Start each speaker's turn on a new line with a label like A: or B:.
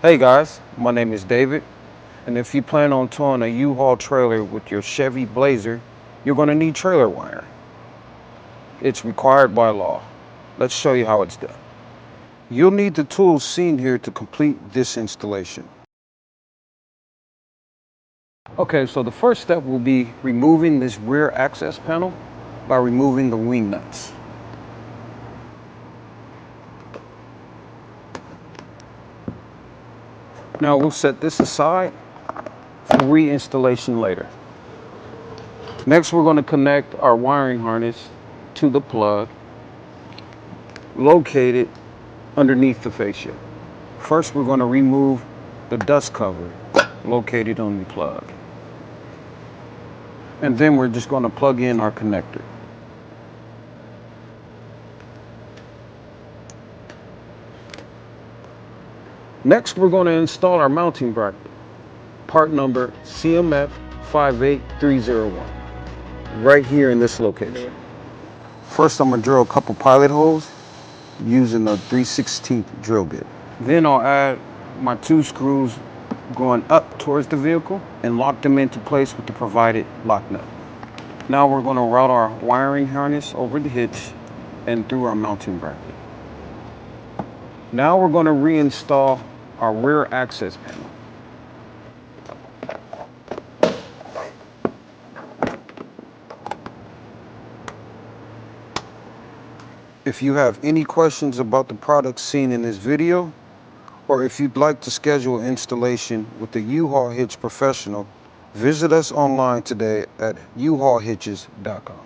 A: Hey guys, my name is David, and if you plan on towing a U-Haul trailer with your Chevy Blazer, you're going to need trailer wire. It's required by law. Let's show you how it's done. You'll need the tools seen here to complete this installation. Okay, so the first step will be removing this rear access panel by removing the wing nuts. Now we'll set this aside for reinstallation later. Next, we're going to connect our wiring harness to the plug located underneath the fascia. First, we're going to remove the dust cover located on the plug. And then we're just going to plug in our connector. Next, we're going to install our mounting bracket, part number CMF56325, right here in this location. First, I'm going to drill a couple pilot holes using a 3/16 drill bit. Then I'll add my 2 screws going up towards the vehicle and lock them into place with the provided lock nut. Now we're going to route our wiring harness over the hitch and through our mounting bracket. Now we're going to reinstall our rear access panel. If you have any questions about the products seen in this video, or if you'd like to schedule installation with the U-Haul Hitch professional, visit us online today at uhaulhitches.com.